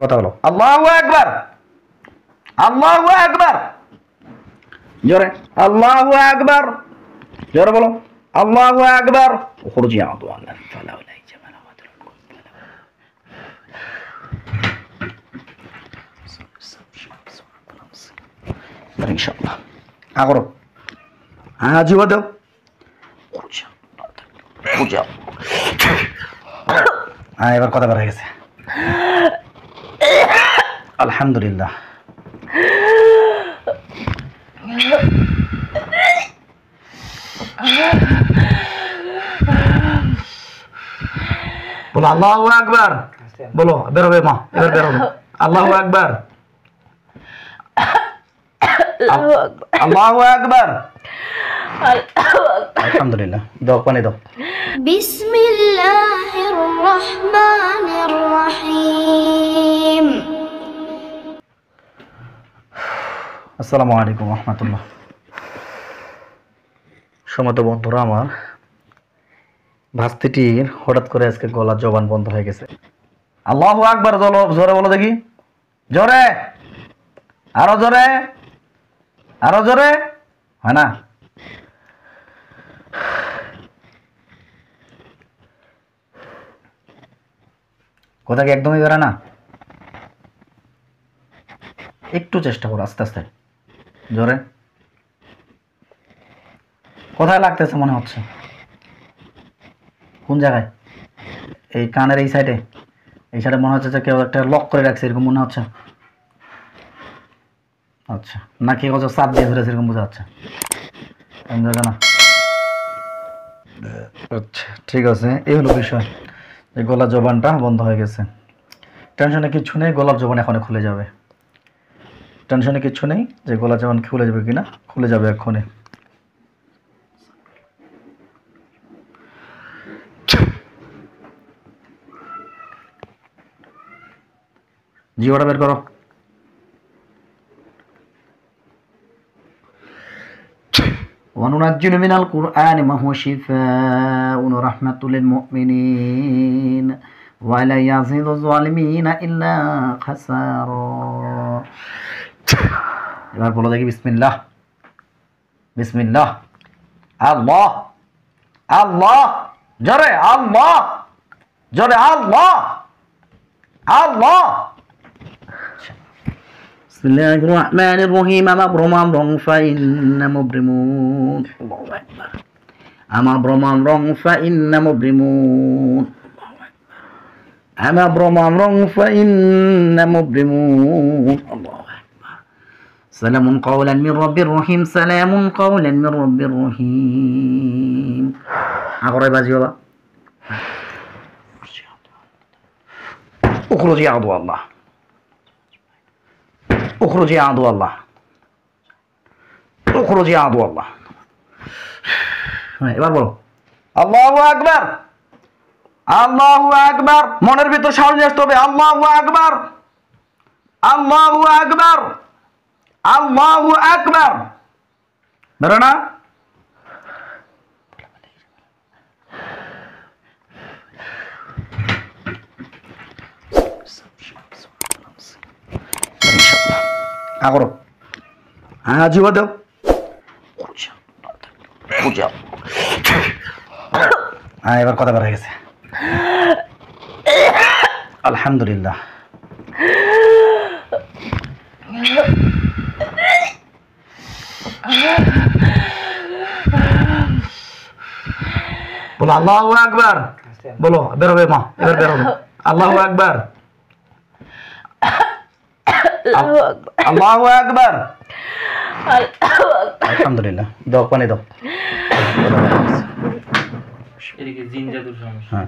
কথা বলো। আল্লাহু আকবার, আল্লাহু আকবার, জোরে আল্লাহু আকবার, জোরে বলো আল্লাহু আকবার। খুরুজি আদু আল্লাহ ফালা ওয়া লা জামালা ওয়া তাআলা ইনশাআল্লাহ আগরো আজি ওয়াদো খুরুজি এবার কথা বের হয়ে গেছে আলহামদুলিল্লাহ। বলো আল্লাহু আকবার, বলো বের হবে মা, এবার বের হবে আল্লাহু আকবার, আল্লাহু আকবার, আলহামদুলিল্লাহ। দাও পানি দাও। বিসমিল্লাহির রহমানির রহিম। আসসালামু আলাইকুম রহমতুল্লাহ। সমত বন্ধুরা, আমার ভাস্তিটির হঠাৎ করে আজকে গলার জবান বন্ধ হয়ে গেছে। আল্লাহু আকবার জোরে বলো দেখি, জোরে, আরো জোরে, আরো জোরে, হয় না? কথা কি একদমই বেরো না? একটু চেষ্টা করো আস্তে আস্তে, জোরে। কোথায় লাগতেছে মনে হচ্ছে? কোন জায়গায়? এই কানের এই সাইডে, এই সাইডে মনে হচ্ছে যে কেউ একটা লক করে রাখছে, এরকম মনে হচ্ছে। আচ্ছা, নাকি কত চাপ দিয়ে ধরেছে এরকম বোঝা যাচ্ছে না? আচ্ছা ঠিক আছে, এই হলো বিষয়। এই গলার জবানটা বন্ধ হয়ে গেছে। টেনশনে কিচ্ছু নেই, গলার জবান এখন খুলে যাবে। টেনশনে কিচ্ছু নেই যে গলার জবান খুলে যাবে কিনা, খুলে যাবে এক্ষুনি। জিওটা বের করো। وننزل من القرآن ما هو شفاء ورحمة للمؤمنين ولا يزيد الظالمين إلا خسارا। এবার বলো দেখি বিসমিল্লাহ, বিসমিল্লাহ, আল্লাহ, আল্লাহ, জোরে আল্লাহ, জোরে আল্লাহ, আল্লাহ। بسم الله الرحمن الرحيم أما برمان رং فإن مبرمون الله أكبر أما برمان رং فإن مبرمون أما برمان رং فإن مبرمون الله أكبر سلام قولا من رب الرحيم سلام قولا من رب الرحيم أقرأ بازي بابا اخرج يا عدو الله اخرج يا عدو الله اخرج يا عدو الله। এবার বলো আল্লাহু আকবার, আল্লাহু আকবার। মনের ভিতর সাহস নিয়ে আসতে হবে। আল্লাহু আকবার, আল্লাহু আকবার, আল্লাহু আকবার। বেরো না? আগরো আজি ওয়াদো খুঁজা। এবার কথা বের হয়ে গেছে আলহামদুলিল্লাহ। বলো আল্লাহু আকবার, বলো বের হবে মা, এবার বের হবে আল্লাহু আকবার, আল্লাহু আকবার, আলহামদুলিল্লাহ। দাও পানি দাও। হ্যাঁ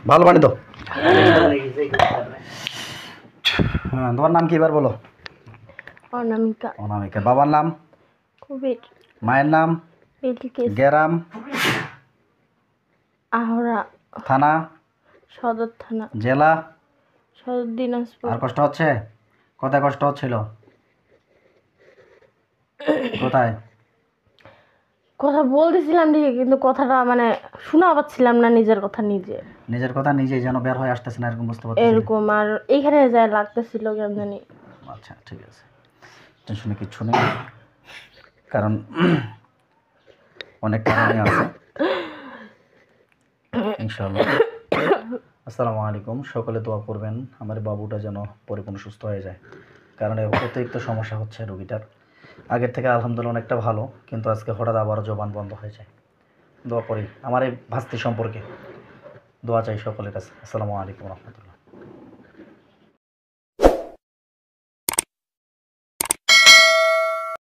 ভালো পানি দাও। হ্যাঁ তোমার নাম কি এবার বলো? অনামিকা। অনামিকা। বাবার নাম? কুবের। মায়ের নাম? বিলকিস। গ্রাম? আহরা। থানা? সদর থানা। জেলা? সদর দিনাজপুর। আর কষ্ট হচ্ছে? কোথায় কষ্ট হচ্ছিল? কোথায়? কথা বলতেছিলাম ঠিকই, কিন্তু কথাটা মানে শোনা পাচ্ছিলাম না নিজের কথা নিজে। নিজের কথা নিজেই যেন বের হয়ে আসতেছে না, এরকম বুঝতে পারতেছি। এরকম আর এইখানে যায় লাগতেছিল কেন জানি। আচ্ছা ঠিক আছে, টেনশনে কিচ্ছু নেই, কারণ অনেক কারণই আছে ইনশাআল্লাহ। আসসালামু আলাইকুম, সকলে দোয়া করবেন আমার বাবুটা যেন পরিপূর্ণ সুস্থ হয়ে যায়, কারণ অতিরিক্ত সমস্যা হচ্ছে রোগীটার। আগের থেকে আলহামদুলিল্লাহ অনেকটা ভালো, কিন্তু আজকে হঠাৎ আবারও জবান বন্ধ হয়ে যায়। দোয়া করি আমার এই ভাস্তি সম্পর্কে, দোয়া চাই সকলের কাছে। আসসালামু আলাইকুম রহমতুল্লাহ।